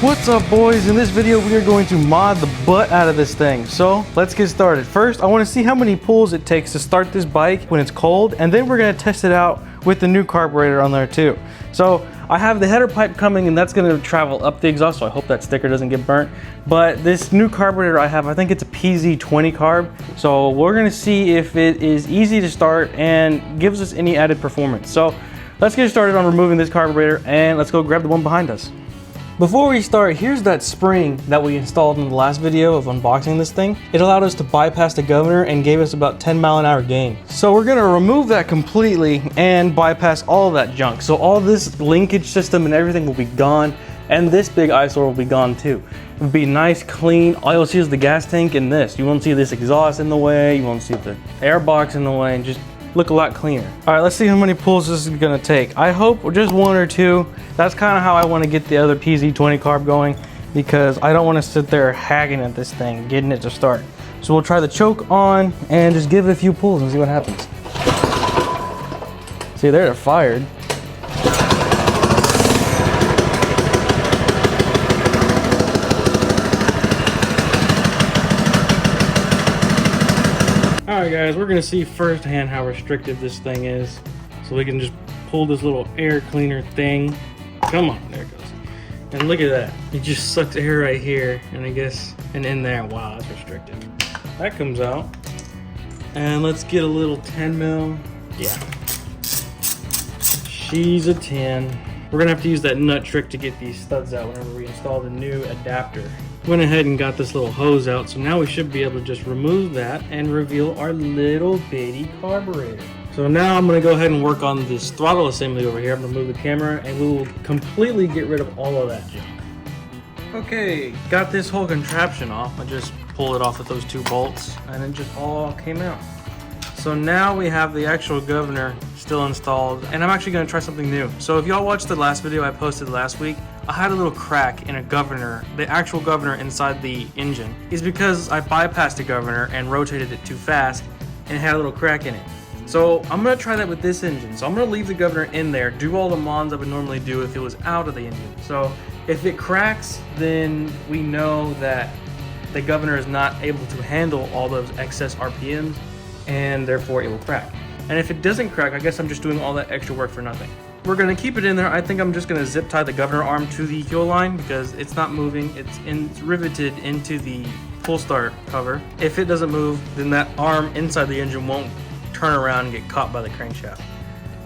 What's up, boys? In this video we are going to mod the butt out of this thing. So let's get started. First, I want to see how many pulls it takes to start this bike when it's cold, and then we're going to test it out with the new carburetor on there too. So I have the header pipe coming, and that's going to travel up the exhaust, so I hope that sticker doesn't get burnt. But this new carburetor I have, I think it's a PZ20 carb, so we're going to see if it is easy to start and gives us any added performance. So let's get started on removing this carburetor, and let's go grab the one behind us. Before we start, here's that spring that we installed in the last video of unboxing this thing. It allowed us to bypass the governor and gave us about 10-mile-an-hour gain. So we're gonna remove that completely and bypass all of that junk. So all this linkage system and everything will be gone, and this big eyesore will be gone too. It'll be nice, clean. All you'll see is the gas tank and this. You won't see this exhaust in the way, you won't see the air box in the way, and just look a lot cleaner. All right, let's see how many pulls this is gonna take. I hope just one or two. That's kind of how I want to get the other PZ20 carb going, because I don't want to sit there hacking at this thing, getting it to start. So we'll try the choke on and just give it a few pulls and see what happens. See, there it fired. Alright guys, we're going to see firsthand how restrictive this thing is. So we can just pull this little air cleaner thing. Come on, there it goes. And look at that. It just sucks air right here, and I guess, and in there. Wow, that's restrictive. That comes out. And let's get a little 10 mil. Yeah. She's a 10. We're going to have to use that nut trick to get these studs out whenever we install the new adapter. Went ahead and got this little hose out, so now we should be able to just remove that and reveal our little bitty carburetor. So now I'm going to go ahead and work on this throttle assembly over here. I'm going to move the camera and we will completely get rid of all of that junk. Okay, got this whole contraption off. I just pulled it off with those two bolts and it just all came out. So now we have the actual governor still installed, and I'm actually going to try something new. So if y'all watched the last video I posted last week, I had a little crack in a governor. The actual governor inside the engine is because I bypassed the governor and rotated it too fast, and it had a little crack in it. So I'm going to try that with this engine. So I'm going to leave the governor in there, do all the mons I would normally do if it was out of the engine. So if it cracks, then we know that the governor is not able to handle all those excess RPMs, and therefore it will crack. And if it doesn't crack, I guess I'm just doing all that extra work for nothing. We're gonna keep it in there. I think I'm just gonna zip tie the governor arm to the fuel line because it's not moving. It's riveted into the pull start cover. If it doesn't move, then that arm inside the engine won't turn around and get caught by the crankshaft.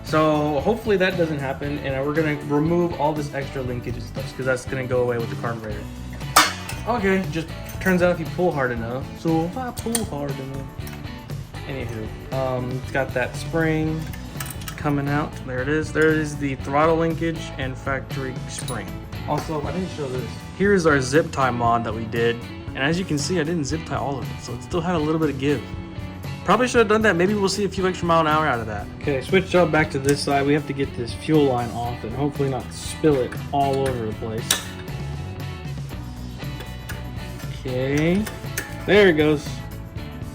So hopefully that doesn't happen, and we're gonna remove all this extra linkage and stuff because that's gonna go away with the carburetor. Okay, just turns out if you pull hard enough. So if I pull hard enough. Anywho, it's got that spring coming out. There it is. There is the throttle linkage and factory spring. Also, I didn't show this. Here's our zip tie mod that we did. And as you can see, I didn't zip tie all of it, so it still had a little bit of give. Probably should have done that. Maybe we'll see a few extra mile an hour out of that. Okay, switch job back to this side. We have to get this fuel line off and hopefully not spill it all over the place. Okay, there it goes.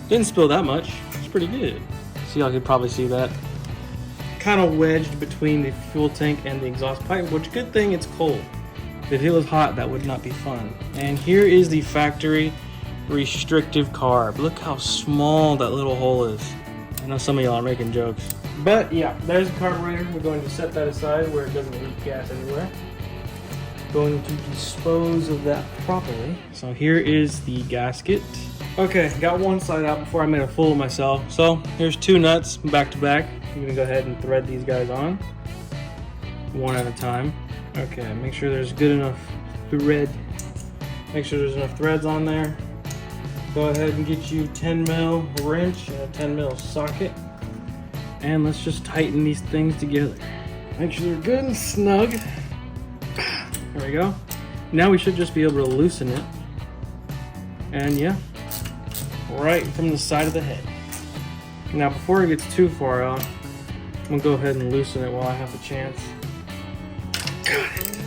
Didn't spill that much. Pretty good. So y'all could probably see that. Kind of wedged between the fuel tank and the exhaust pipe, which good thing it's cold. If it was hot, that would not be fun. And here is the factory restrictive carb. Look how small that little hole is. I know some of y'all are making jokes. But yeah, there's the carburetor. We're going to set that aside where it doesn't leak gas anywhere. Going to dispose of that properly. So here is the gasket. Okay, got one side out before I made a fool of myself. So here's two nuts back to back. I'm gonna go ahead and thread these guys on one at a time. Okay, make sure there's good enough thread. Make sure there's enough threads on there. Go ahead and get you 10 mil wrench and a 10 mil socket. And let's just tighten these things together. Make sure they're good and snug. There we go. Now we should just be able to loosen it. And yeah, right from the side of the head. Now before it gets too far out, I'm gonna go ahead and loosen it while I have the chance. Got it.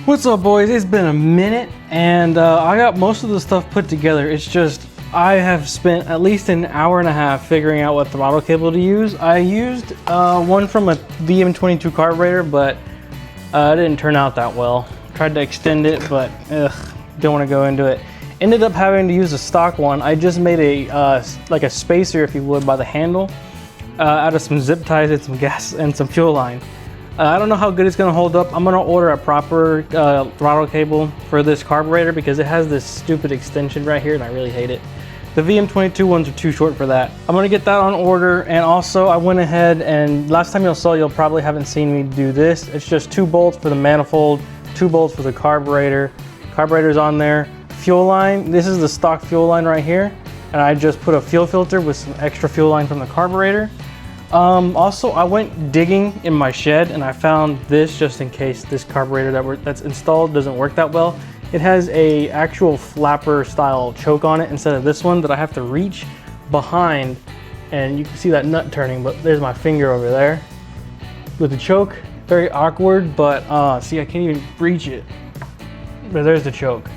What's up, boys? It's been a minute, and I got most of the stuff put together. It's just I have spent at least an hour and a half figuring out what throttle cable to use. I used one from a VM22 carburetor, but it didn't turn out that well. Tried to extend it, but don't want to go into it. Ended up having to use a stock one. I just made a like a spacer, if you would, by the handle out of some zip ties and some gas and some fuel line. I don't know how good it's going to hold up. I'm going to order a proper throttle cable for this carburetor because it has this stupid extension right here and I really hate it. The VM22 ones are too short for that. I'm going to get that on order, and also I went ahead and last time you'll probably haven't seen me do this. It's just 2 bolts for the manifold, 2 bolts for the carburetor. Carburetor's on there. Fuel line, this is the stock fuel line right here, and I just put a fuel filter with some extra fuel line from the carburetor. Also, I went digging in my shed and I found this just in case this carburetor that's installed doesn't work that well. It has a actual flapper style choke on it instead of this one that I have to reach behind, and you can see that nut turning, but there's my finger over there with the choke. Very awkward, but see, I can't even reach it, but there's the choke.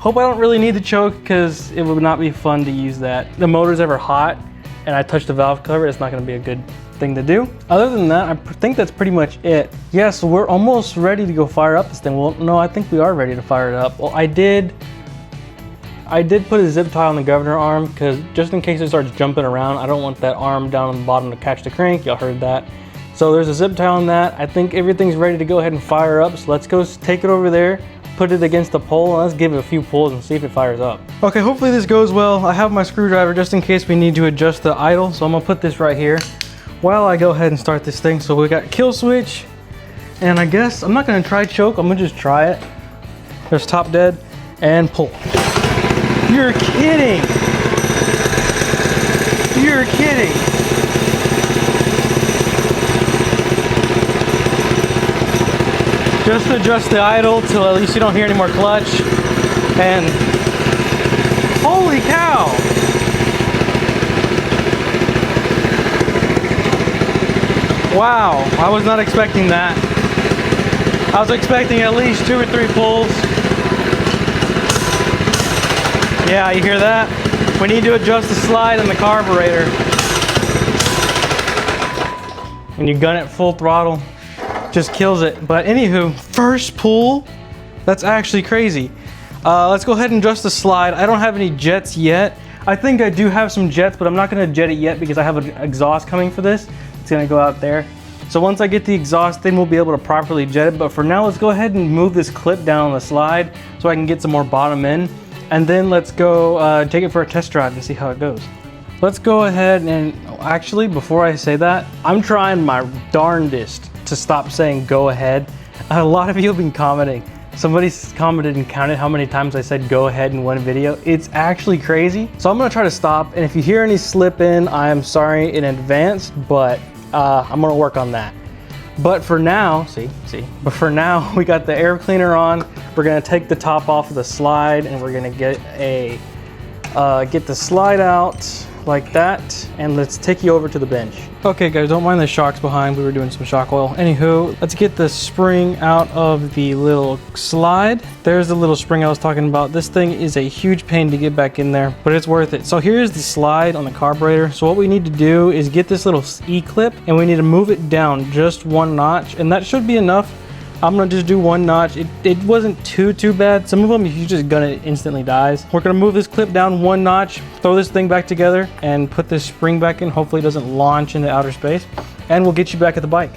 Hope I don't really need the choke because it would not be fun to use that. The motor's ever hot and I touch the valve cover, it's not going to be a good thing to do. Other than that, I think that's pretty much it. Yeah, so we're almost ready to go fire up this thing. Well, no, I think we are ready to fire it up. Well, I did put a zip tie on the governor arm because just in case it starts jumping around, I don't want that arm down on the bottom to catch the crank. Y'all heard that. So there's a zip tie on that. I think everything's ready to go ahead and fire up. So let's go take it over there, put it against the pole, and let's give it a few pulls and see if it fires up. Okay, hopefully this goes well. I have my screwdriver just in case we need to adjust the idle, so I'm gonna put this right here while I go ahead and start this thing. So we got kill switch, and I guess I'm not gonna try choke, I'm gonna just try it. There's top dead, and pull. You're kidding! You're kidding! Just adjust the idle till at least you don't hear any more clutch. And holy cow! Wow, I was not expecting that. I was expecting at least 2 or 3 pulls. Yeah, you hear that? We need to adjust the slide on the carburetor. When you gun it full throttle, just kills it. But anywho, first pull, that's actually crazy. Let's go ahead and adjust the slide. I don't have any jets yet. I think I do have some jets, but I'm not gonna jet it yet because I have an exhaust coming for this. It's gonna go out there. So once I get the exhaust, then we'll be able to properly jet it. But for now, let's go ahead and move this clip down on the slide so I can get some more bottom end. And then let's go take it for a test drive and see how it goes. Let's go ahead and, actually, before I say that, I'm trying my darndest to stop saying go ahead. A lot of you have been commenting. Somebody commented and counted how many times I said go ahead in one video. It's actually crazy. So I'm gonna try to stop, and if you hear any slip in, I am sorry in advance, but I'm gonna work on that. But for now, but for now, we got the air cleaner on. We're gonna take the top off of the slide, and we're gonna get the slide out like that, and let's take you over to the bench. Okay guys, don't mind the shocks behind, we were doing some shock oil. Anywho, let's get the spring out of the little slide. There's the little spring I was talking about. This thing is a huge pain to get back in there, but it's worth it. So here's the slide on the carburetor. So what we need to do is get this little E-clip, and we need to move it down just 1 notch, and that should be enough. I'm gonna just do 1 notch. It wasn't too bad. Some of them, if you just gun it, instantly dies. We're gonna move this clip down 1 notch, throw this thing back together, and put this spring back in. Hopefully it doesn't launch into outer space, and we'll get you back at the bike.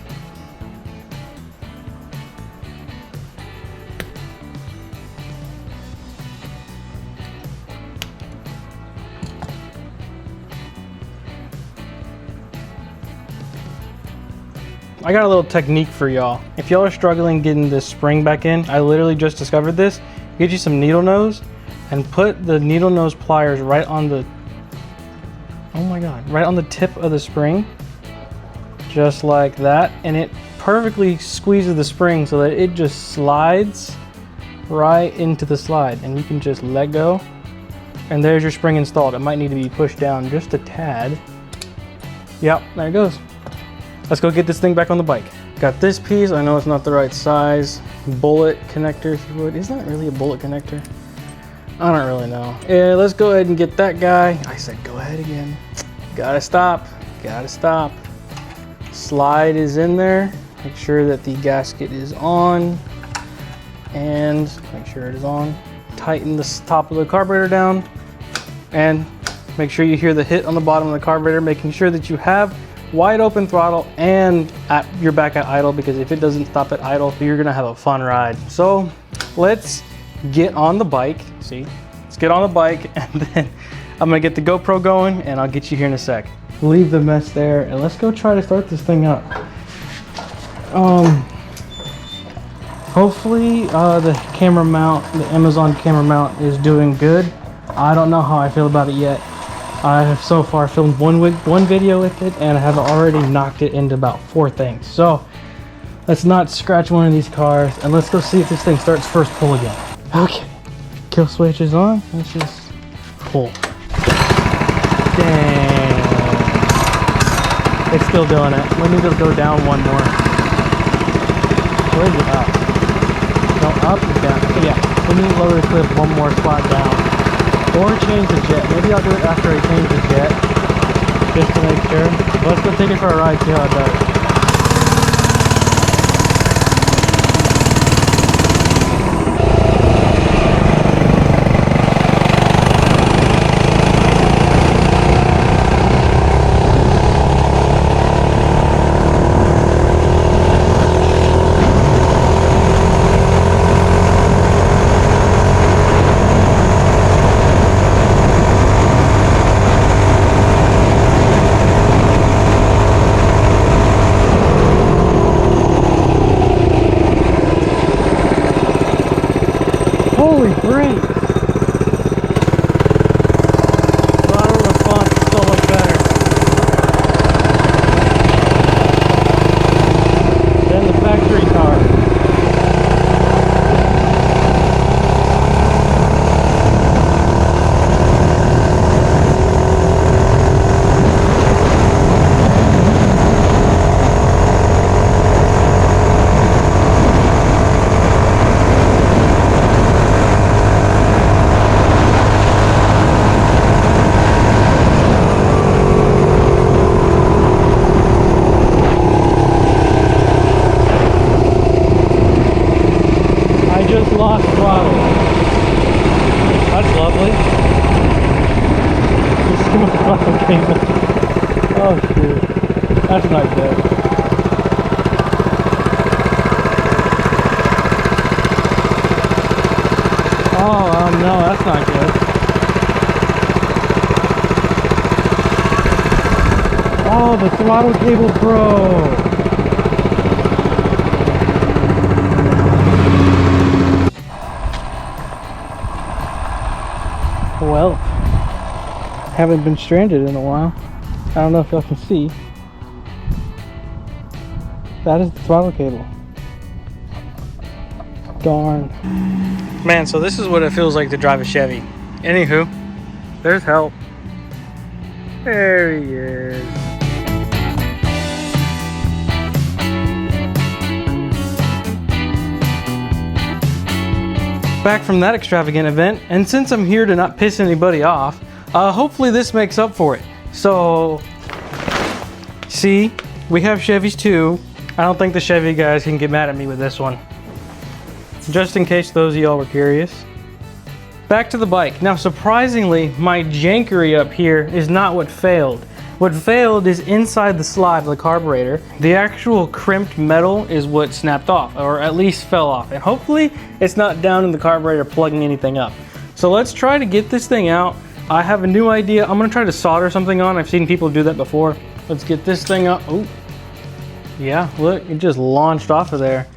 I got a little technique for y'all. If y'all are struggling getting this spring back in, I literally just discovered this. Get you some needle nose and put the needle nose pliers right on the, oh my God, right on the tip of the spring. Just like that. And it perfectly squeezes the spring so that it just slides right into the slide. And you can just let go. And there's your spring installed. It might need to be pushed down just a tad. Yep, there it goes. Let's go get this thing back on the bike. Got this piece, I know it's not the right size. Bullet connector, if you would. Is that really a bullet connector? I don't really know. Yeah, let's go ahead and get that guy. I said go ahead again. Gotta stop, gotta stop. Slide is in there. Make sure that the gasket is on and make sure it is on. Tighten the top of the carburetor down and make sure you hear the hit on the bottom of the carburetor, making sure that you have wide open throttle and you're back at idle, because if it doesn't stop at idle, you're gonna have a fun ride. So let's get on the bike. See, let's get on the bike and then I'm gonna get the GoPro going and I'll get you here in a sec. Leave the mess there and let's go try to start this thing up. Hopefully the camera mount, the Amazon camera mount is doing good. I don't know how I feel about it yet. I have so far filmed one video with it and I have already knocked it into about 4 things. So let's not scratch one of these cars and let's go see if this thing starts first pull again. Okay, kill switch is on. Let's just pull. Dang. It's still doing it. Let me just go down one more. Where's it up? No, up and down. Yeah, let me lower the clip one more spot down. Or change the jet. Maybe I'll do it after I change the jet. Just to make sure. Let's go take it for a ride, see how it does. Holy great! Throttle response is so much better than the factory car. Lost throttle. That's lovely. Just see my throttle cable. Oh shoot. That's not good. Oh no, that's not good. Oh, the throttle cable broke. Well, haven't been stranded in a while. I don't know if y'all can see. That is the throttle cable. Darn. Man, so this is what it feels like to drive a Chevy. Anywho, there's help. There he is. Back from that extravagant event, and since I'm here to not piss anybody off, hopefully this makes up for it. So, see, we have Chevys too. I don't think the Chevy guys can get mad at me with this one. Just in case those of y'all were curious. Back to the bike. Now surprisingly, my jankery up here is not what failed. What failed is inside the slide of the carburetor. The actual crimped metal is what snapped off, or at least fell off. And hopefully it's not down in the carburetor plugging anything up. So let's try to get this thing out. I have a new idea. I'm gonna try to solder something on. I've seen people do that before. Let's get this thing up. Oh, yeah, look, it just launched off of there.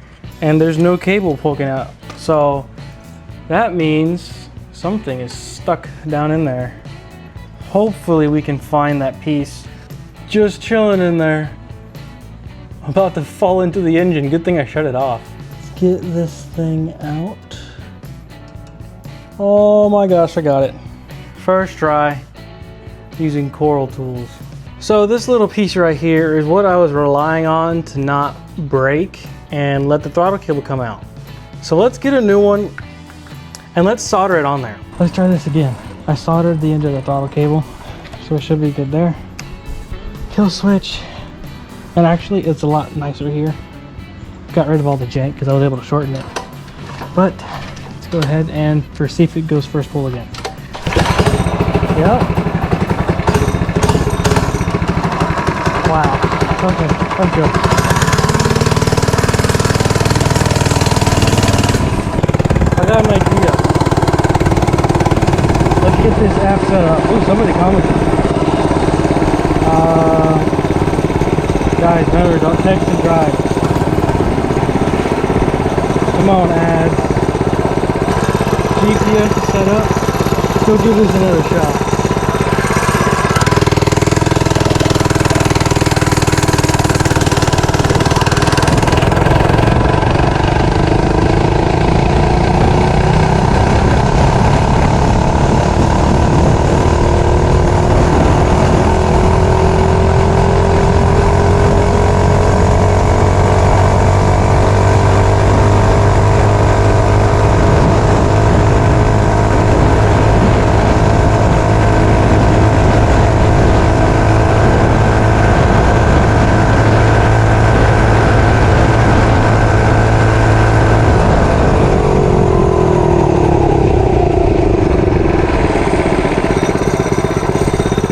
And there's no cable poking out. So that means something is stuck down in there. Hopefully we can find that piece. Just chilling in there. I'm about to fall into the engine. Good thing I shut it off. Let's get this thing out. Oh my gosh, I got it. First try using coral tools. So this little piece right here is what I was relying on to not break and let the throttle cable come out. So let's get a new one And let's solder it on there. Let's try this again. I soldered the end of the throttle cable, so it should be good there. Kill switch. And actually, it's a lot nicer here. Got rid of all the jank because I was able to shorten it. But let's go ahead and see if it goes first pull again. Yep. Wow. Okay, let's go. I got an idea. Let's get this app set up. Oh, somebody commented. Guys, remember, don't text and drive. Come on, ads. GPS is set up. Let's go give this another shot.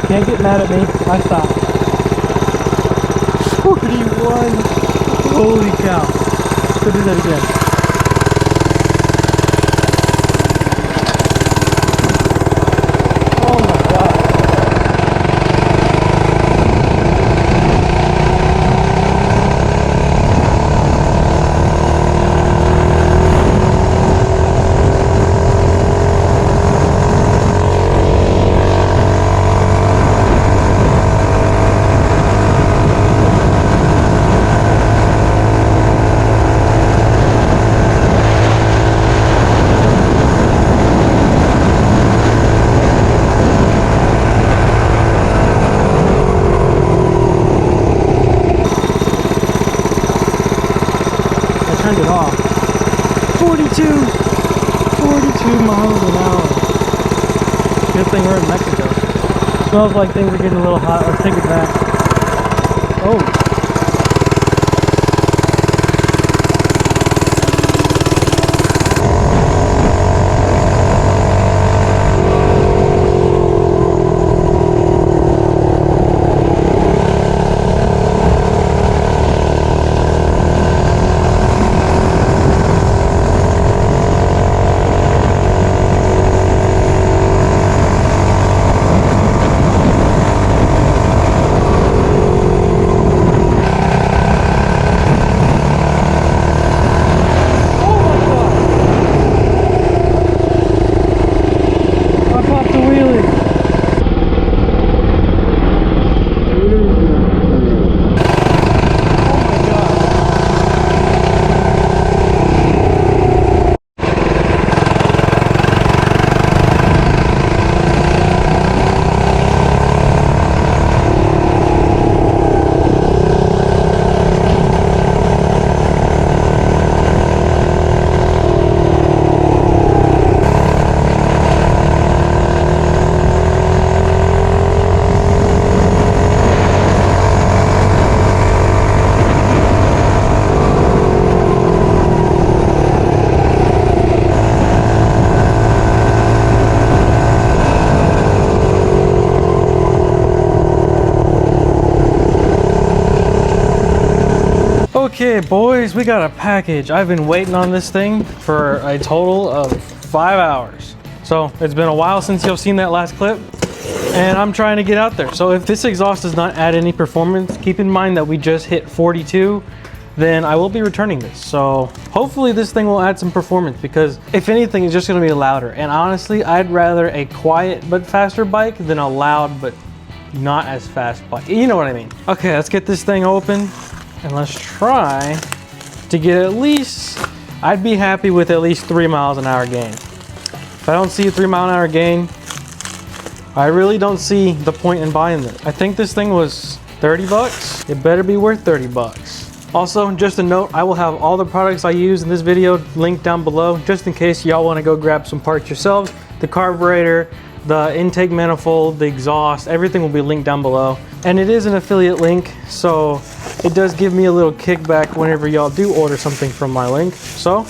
Can't get mad at me. I stopped. 41. Holy cow. Let's do that again. Oh my god. Turned it off. 42 miles an hour. Good thing we're in Mexico. Smells like things are getting a little hot. Let's take it back. Oh. Okay, boys, we got a package. I've been waiting on this thing for a total of 5 hours. So it's been a while since you've seen that last clip, and I'm trying to get out there. So if this exhaust does not add any performance, keep in mind that we just hit 42, then I will be returning this. So hopefully this thing will add some performance, because if anything, it's just gonna be louder. And honestly, I'd rather a quiet but faster bike than a loud but not as fast bike. You know what I mean? Okay, let's get this thing open. And let's try to get at least, I'd be happy with at least 3 miles an hour gain. If I don't see a 3 mile an hour gain, I really don't see the point in buying this. I think this thing was 30 bucks. It better be worth 30 bucks. Also, just a note, I will have all the products I use in this video linked down below, just in case y'all want to go grab some parts yourselves. The carburetor, the intake manifold, the exhaust, everything will be linked down below. And it is an affiliate link, so it does give me a little kickback whenever y'all do order something from my link. So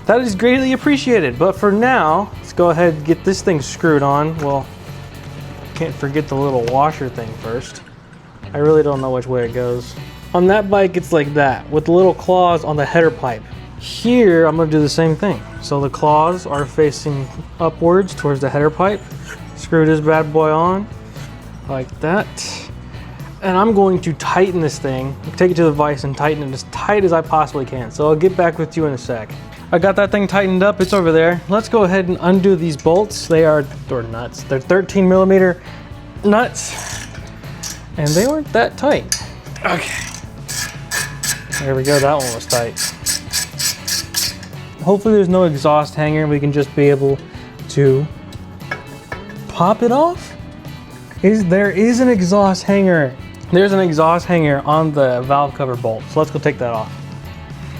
that is greatly appreciated. But for now, let's go ahead and get this thing screwed on. Well, can't forget the little washer thing first. I really don't know which way it goes. On that bike, it's like that, with the little claws on the header pipe. Here, I'm gonna do the same thing. So the claws are facing upwards towards the header pipe. Screw this bad boy on, like that. And I'm going to tighten this thing, take it to the vise and tighten it as tight as I possibly can. So I'll get back with you in a sec. I got that thing tightened up, it's over there. Let's go ahead and undo these bolts. They're nuts. They're 13 millimeter nuts, and they weren't that tight. Okay, there we go, that one was tight. Hopefully there's no exhaust hanger. We can just be able to pop it off. There is an exhaust hanger. There's an exhaust hanger on the valve cover bolt. So let's go take that off.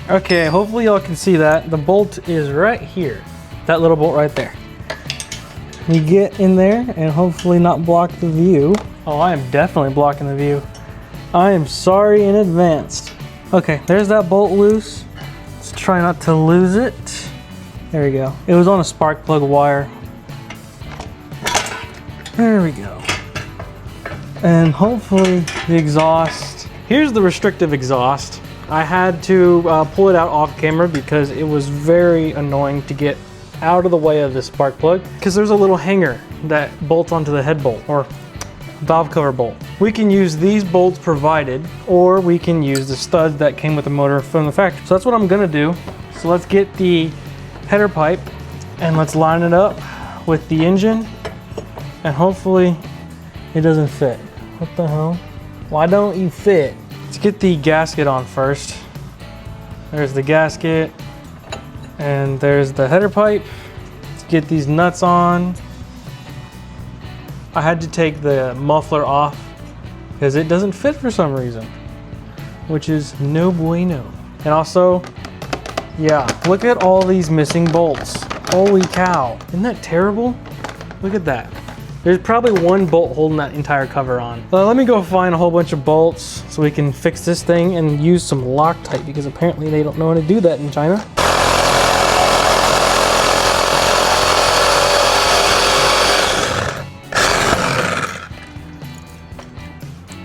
Okay, hopefully y'all can see that. The bolt is right here. That little bolt right there. You get in there and hopefully not block the view. Oh, I am definitely blocking the view. I am sorry in advance. Okay, there's that bolt loose. Let's try not to lose it. There we go. It was on a spark plug wire. There we go. And hopefully the exhaust. Here's the restrictive exhaust. I had to pull it out off camera because it was very annoying to get out of the way of this spark plug, because there's a little hanger that bolts onto the head bolt or valve cover bolt. We can use these bolts provided, or we can use the studs that came with the motor from the factory. So that's what I'm gonna do. So let's get the header pipe and let's line it up with the engine, and hopefully it doesn't fit. What the hell? Why don't you fit? Let's get the gasket on first. There's the gasket, and there's the header pipe. Let's get these nuts on. I had to take the muffler off because it doesn't fit for some reason, which is no bueno. And also, yeah, look at all these missing bolts. Holy cow, isn't that terrible? Look at that. There's probably one bolt holding that entire cover on. Let me go find a whole bunch of bolts so we can fix this thing and use some Loctite, because apparently they don't know how to do that in China.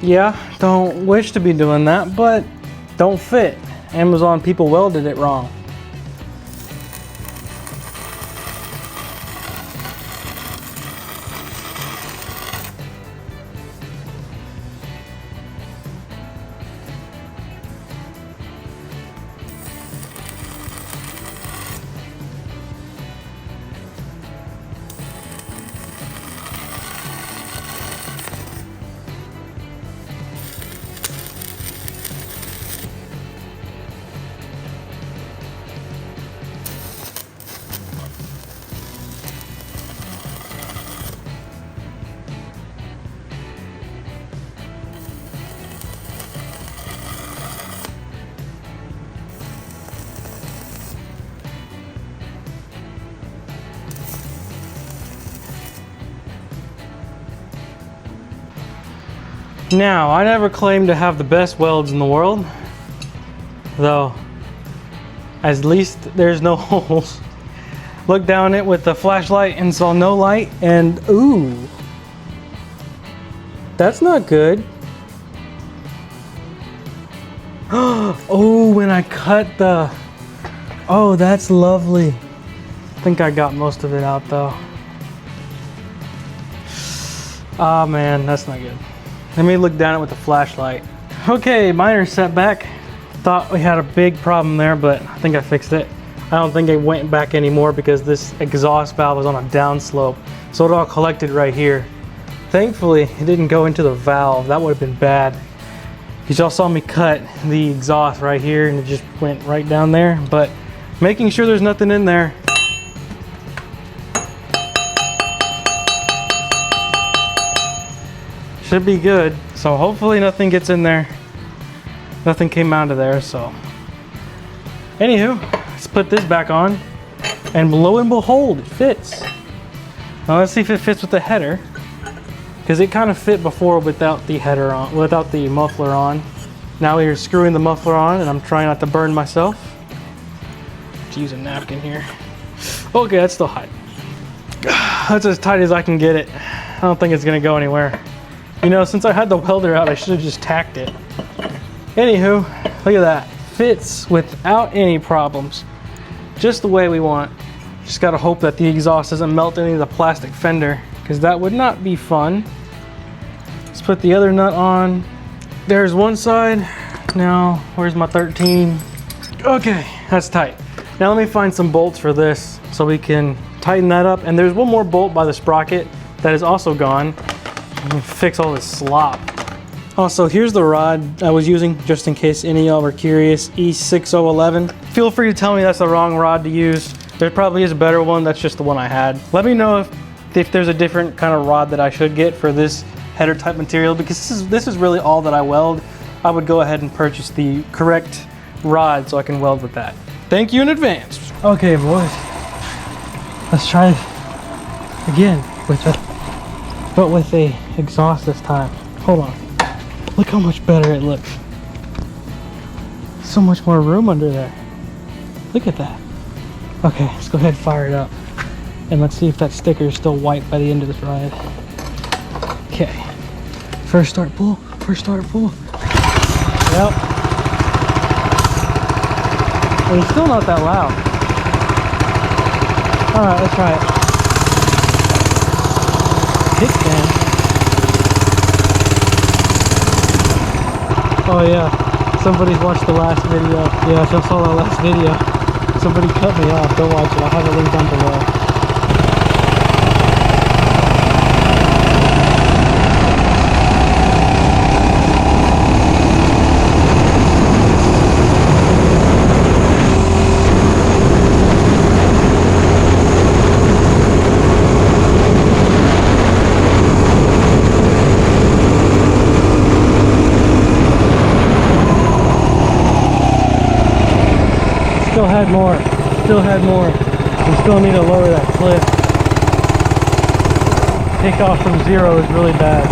Yeah, don't wish to be doing that, but don't fit. Amazon people welded it wrong. Now, I never claimed to have the best welds in the world, though at least there's no holes. Looked down it with the flashlight and saw no light, and ooh, that's not good. Oh, when I cut the, oh, that's lovely. I think I got most of it out though. Oh man, that's not good. Let me look down it with the flashlight. Okay, minor setback. Thought we had a big problem there, but I think I fixed it. I don't think it went back anymore because this exhaust valve was on a downslope, so it all collected right here. Thankfully, it didn't go into the valve. That would have been bad. Because y'all saw me cut the exhaust right here and it just went right down there, but making sure there's nothing in there. Should be good, so hopefully nothing gets in there. nothing came out of there. So anywho, let's put this back on, and lo and behold, it fits. Now let's see if it fits with the header, because it kind of fit before without the header on, without the muffler on. Now we're screwing the muffler on, and I'm trying not to burn myself. Let's use a napkin here. Okay, that's still hot. That's as tight as I can get it. I don't think it's gonna go anywhere. You know, since I had the welder out, I should have just tacked it. Anywho, look at that. Fits without any problems. Just the way we want. Just gotta hope that the exhaust doesn't melt any of the plastic fender, because that would not be fun. Let's put the other nut on. There's one side. Now, where's my 13? Okay, that's tight. Now let me find some bolts for this so we can tighten that up. And there's one more bolt by the sprocket that is also gone. Fix all this slop. Also, here's the rod I was using, just in case any of y'all were curious. E6011. Feel free to tell me that's the wrong rod to use. There probably is a better one. That's just the one I had. Let me know if there's a different kind of rod that I should get for this header type material, because this is really all that I weld. I would go ahead and purchase the correct rod so I can weld with that. Thank you in advance. Okay, boys. Let's try it again but with a exhaust this time. Hold on. Look how much better it looks. So much more room under there. Look at that. Okay, let's go ahead and fire it up. And let's see if that sticker is still white by the end of this ride. Okay. First start pull. First start pull. Yep. And it's still not that loud. Alright, let's try it. Kickstand. Oh yeah, somebody's watched the last video. Yeah, if y'all saw that last video, somebody cut me off. Go watch it. I'll have a link down below. Still had more. We still need to lower that clip. Takeoff from 0 is really bad.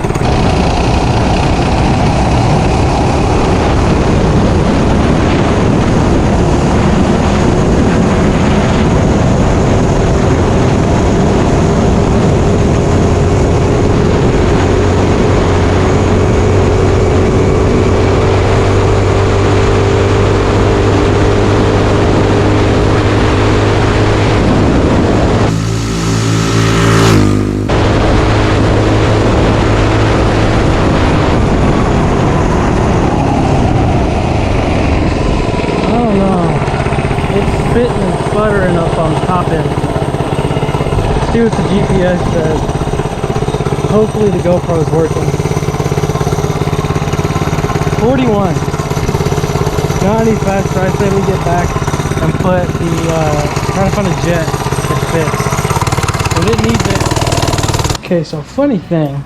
Sputtering up on the top end. Let's see what the GPS says. Hopefully the GoPro is working. 41. Not any faster. I say we get back and put the try to find a jet that fits. But it needs it. Okay, so funny thing,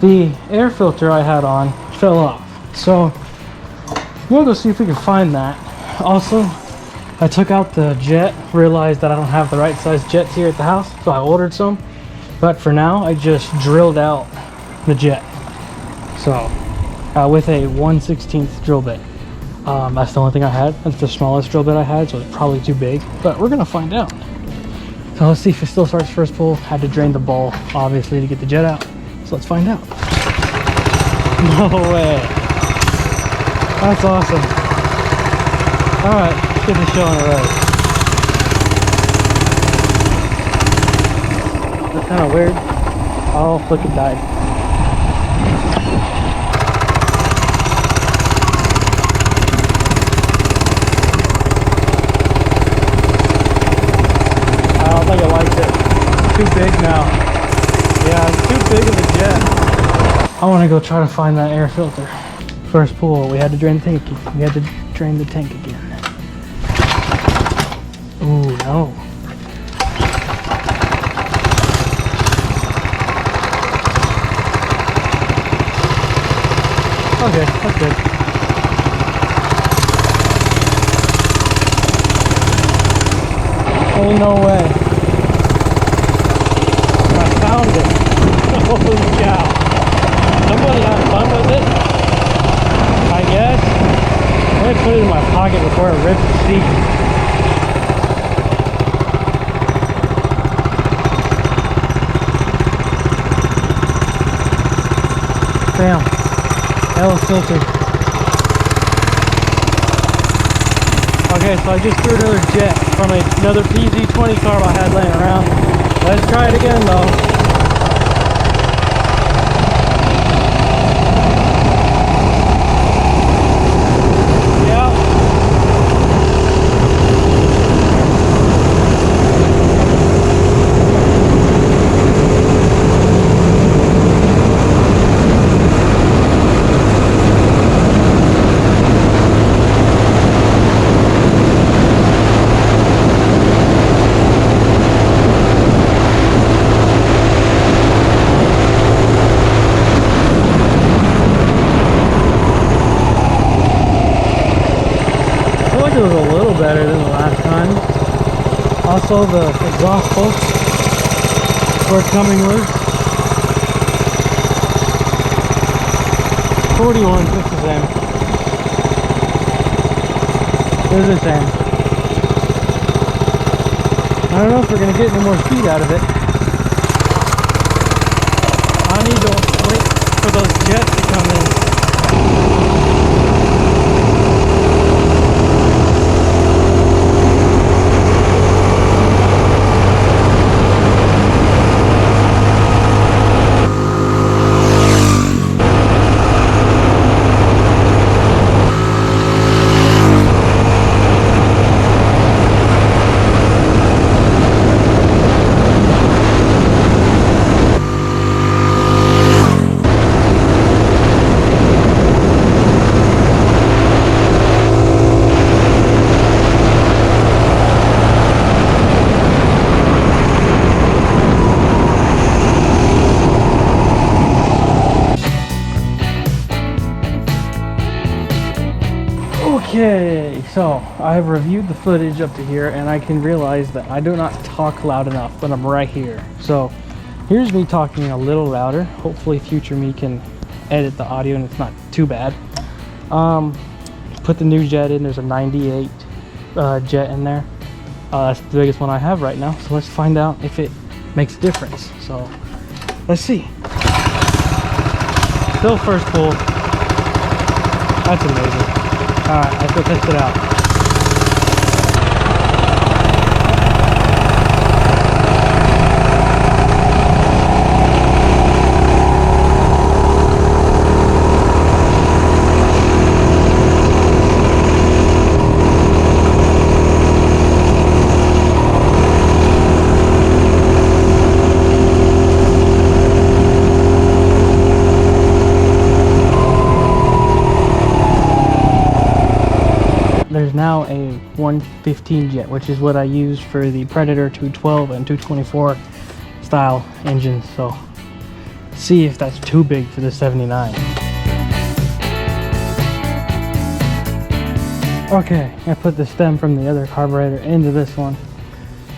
the air filter I had on fell off. So we'll go see if we can find that. Also, I took out the jet, realized that I don't have the right size jets here at the house, so I ordered some. But for now, I just drilled out the jet. So, with a 1/16 drill bit. That's the only thing I had. That's the smallest drill bit I had, so it's probably too big. But we're gonna find out. So let's see if it still starts first pull. Had to drain the ball, obviously, to get the jet out. So let's find out. No way. That's awesome. All right. Get the show on the road. That's kind of weird. Oh, look, it died. I don't think it likes it. It's too big now. Yeah, it's too big of a jet. I want to go try to find that air filter. First pull, we had to drain the tank. We had to drain the tank again. Ooh, no. Okay, that's good. Ain't no way. I found it. Holy cow. Somebody had fun with it, I guess. Let me put it in my pocket before it rips the seat. Bam. Hell filter. Okay, so I just threw another jet from another PZ20 carb I had laying around. Let's try it again though. It was a little better than the last time. Also, the exhaust pulse we're coming with 41, just the same. They're the same. I don't know if we're gonna get any more speed out of it. I need to wait for those jets to come in. Okay, so I've reviewed the footage up to here and I can realize that I do not talk loud enough when I'm right here. So here's me talking a little louder. Hopefully future me can edit the audio and it's not too bad. Put the new jet in. There's a 98 jet in there. That's the biggest one I have right now. So let's find out if it makes a difference. So let's see. Still first pull. That's amazing. Alright, let's go test it out. There's now a 115 jet, which is what I use for the Predator 212 and 224 style engines. So see if that's too big for the 79. Okay, I put the stem from the other carburetor into this one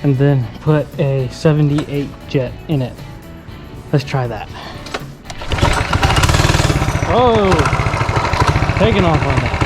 and then put a 78 jet in it. Let's try that. Oh, taking off on that.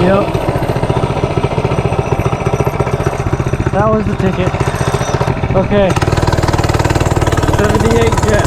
Yep. That was the ticket. Okay. 78 jet.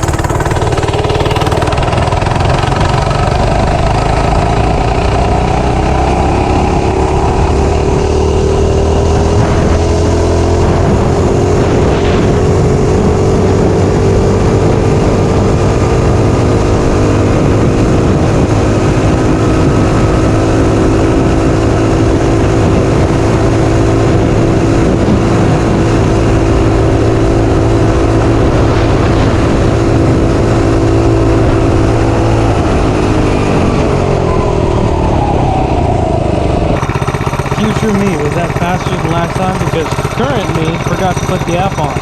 to me, was that faster than last time? Because current me forgot to put the app on.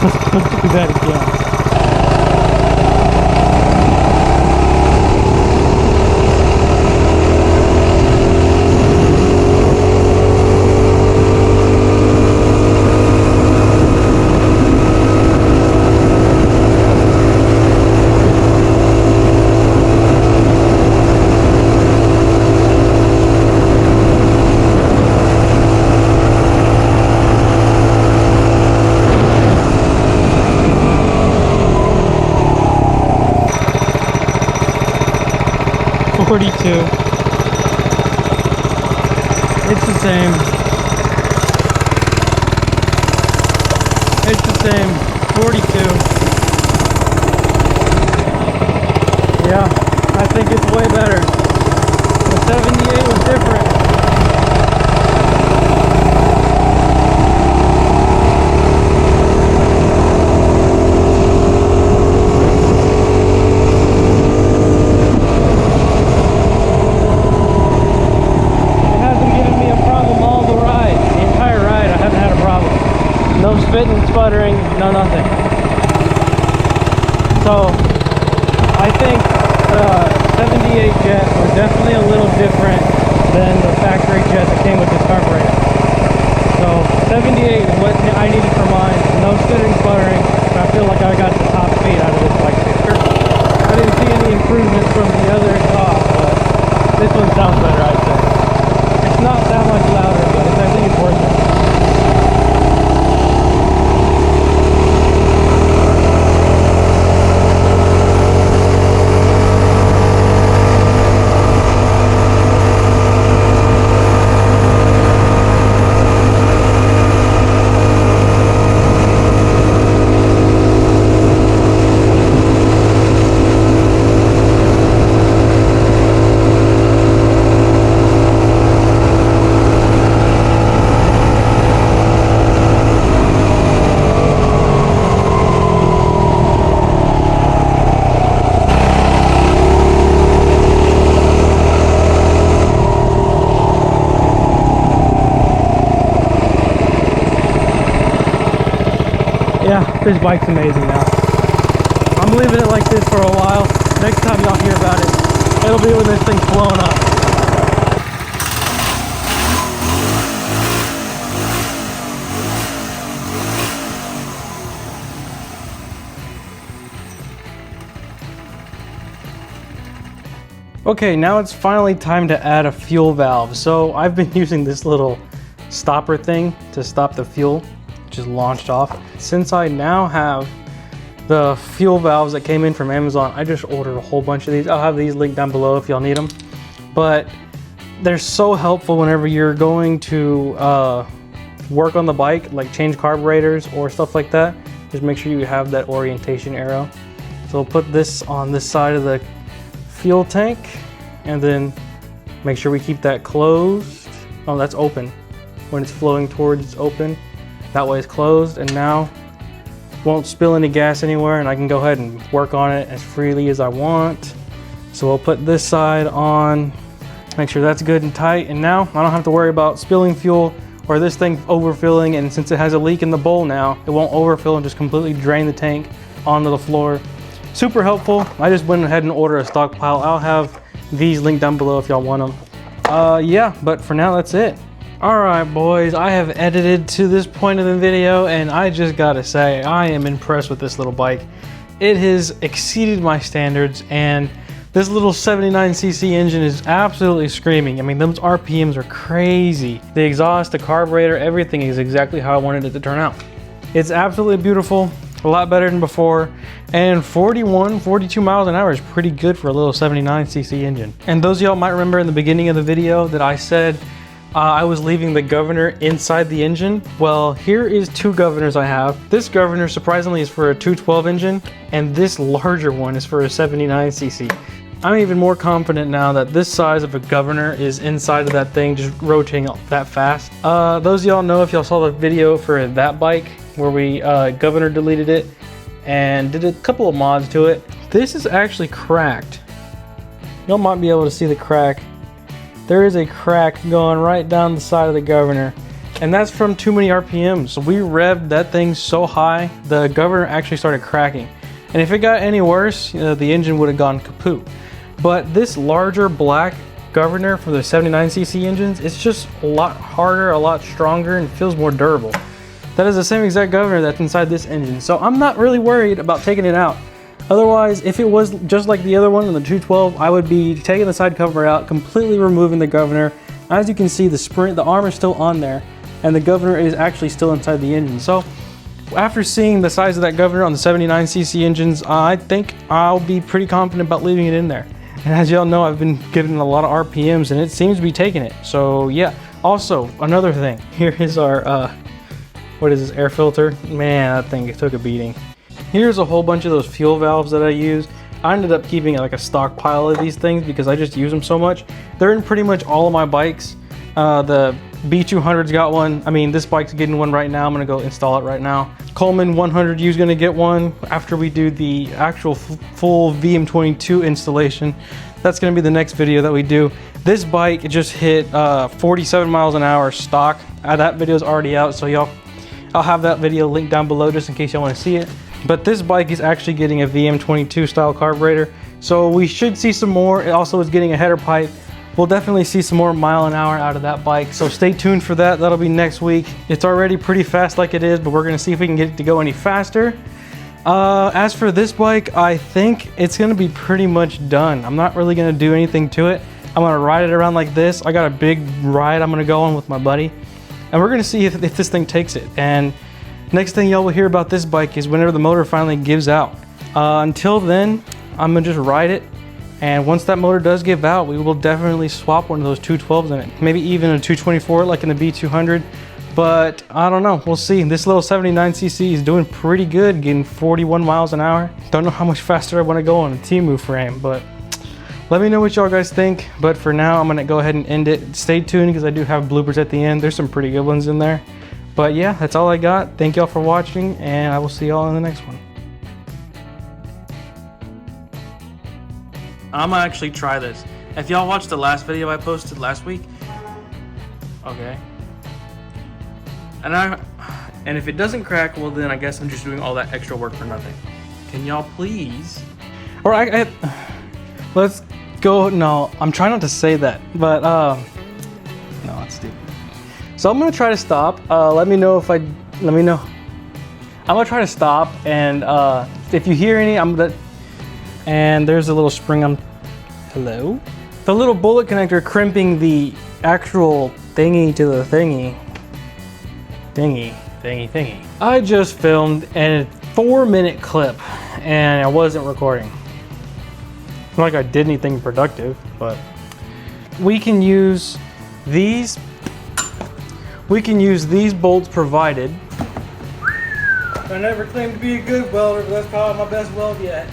Let's do that again. 42. It's the same. It's the same. 42. Yeah, I think it's way better. The 78 was different. Spitting, sputtering, no nothing. So I think the 78 jet was definitely a little different than the factory jet that came with this carburetor. So 78 is what I needed for mine. No spitting, sputtering. I feel like I got the top speed out of this bike here. I didn't see any improvements from the other exhaust, but this one sounds better, I'd say. It's not that much louder, but I think it's worth it. Yeah, this bike's amazing now. I'm leaving it like this for a while. Next time y'all hear about it, it'll be when this thing's blown up. Okay, now it's finally time to add a fuel valve. So I've been using this little stopper thing to stop the fuel, just launched off. Since I now have the fuel valves that came in from Amazon, I just ordered a whole bunch of these. I'll have these linked down below if y'all need them. But they're so helpful whenever you're going to work on the bike, like change carburetors or stuff like that. Just make sure you have that orientation arrow. So we'll put this on this side of the fuel tank, and then make sure we keep that closed. Oh, that's open. When it's flowing towards, it's open. That way it's closed, and now won't spill any gas anywhere, and I can go ahead and work on it as freely as I want. So we'll put this side on, make sure that's good and tight, and now I don't have to worry about spilling fuel or this thing overfilling. And since it has a leak in the bowl now, it won't overfill and just completely drain the tank onto the floor. Super helpful. I just went ahead and ordered a stockpile. I'll have these linked down below if y'all want them. Yeah, but for now that's it. Alright boys, I have edited to this point of the video, and I just gotta say, I am impressed with this little bike. It has exceeded my standards, and this little 79cc engine is absolutely screaming. I mean, those RPMs are crazy. The exhaust, the carburetor, everything is exactly how I wanted it to turn out. It's absolutely beautiful, a lot better than before, and 42 miles an hour is pretty good for a little 79cc engine. And those of y'all might remember in the beginning of the video that I said I was leaving the governor inside the engine. Well, here is two governors I have. This governor surprisingly is for a 212 engine, and this larger one is for a 79cc. I'm even more confident now that this size of a governor is inside of that thing, just rotating that fast. Those of y'all know, if y'all saw the video for that bike where we governor deleted it and did a couple of mods to it, this is actually cracked. Y'all might be able to see the crack. there is a crack going right down the side of the governor. And that's from too many RPMs. We revved that thing so high, the governor actually started cracking. And if it got any worse, the engine would have gone kaput. But this larger black governor for the 79cc engines, it's just a lot harder, a lot stronger, and feels more durable. That is the same exact governor that's inside this engine. So I'm not really worried about taking it out. Otherwise, if it was just like the other one in the 212, I would be taking the side cover out, completely removing the governor. As you can see, the arm is still on there, and the governor is actually still inside the engine. So after seeing the size of that governor on the 79cc engines, I think I'll be pretty confident about leaving it in there. And as y'all know, I've been getting a lot of RPMs and it seems to be taking it. So yeah, also another thing, here is our, what is this, air filter? Man, that thing took a beating. Here's a whole bunch of those fuel valves that I use. I ended up keeping like a stockpile of these things because I just use them so much. They're in pretty much all of my bikes. The B200's got one. I mean, this bike's getting one right now. I'm gonna go install it right now. Coleman 100U is gonna get one after we do the actual full VM22 installation. That's gonna be the next video that we do. This bike just hit 47 miles an hour stock. That video is already out, so I'll have that video linked down below just in case y'all wanna see it. But this bike is actually getting a VM22 style carburetor. So we should see some more. It also is getting a header pipe. We'll definitely see some more mile an hour out of that bike. So stay tuned for that. That'll be next week. It's already pretty fast like it is, but we're gonna see if we can get it to go any faster. As for this bike, I think it's gonna be pretty much done. I'm not really gonna do anything to it. I'm gonna ride it around like this. I got a big ride I'm gonna go on with my buddy. And we're gonna see if this thing takes it. And next thing y'all will hear about this bike is whenever the motor finally gives out. Until then, I'm gonna just ride it. And once that motor does give out, we will definitely swap one of those 212s in it. Maybe even a 224 like in the B200. But I don't know, we'll see. This little 79cc is doing pretty good, getting 41 miles an hour. Don't know how much faster I wanna go on a Temu frame, but let me know what y'all guys think. But for now, I'm gonna go ahead and end it. Stay tuned because I do have bloopers at the end. There's some pretty good ones in there. But yeah, that's all I got. Thank y'all for watching, and I will see y'all in the next one. I'm gonna actually try this. If y'all watched the last video I posted last week, okay. And if it doesn't crack, well then I guess I'm just doing all that extra work for nothing. Can y'all please? Or let's go. No, I'm trying not to say that, but no, that's stupid. So I'm gonna try to stop. Let me know. I'm gonna try to stop, and if you hear any, and there's a little spring on, hello? The little bullet connector crimping the actual thingy to the thingy. Thingy. I just filmed a 4-minute clip and I wasn't recording. Not like I did anything productive, but we can use these bolts provided. I never claimed to be a good welder, but that's probably my best weld yet.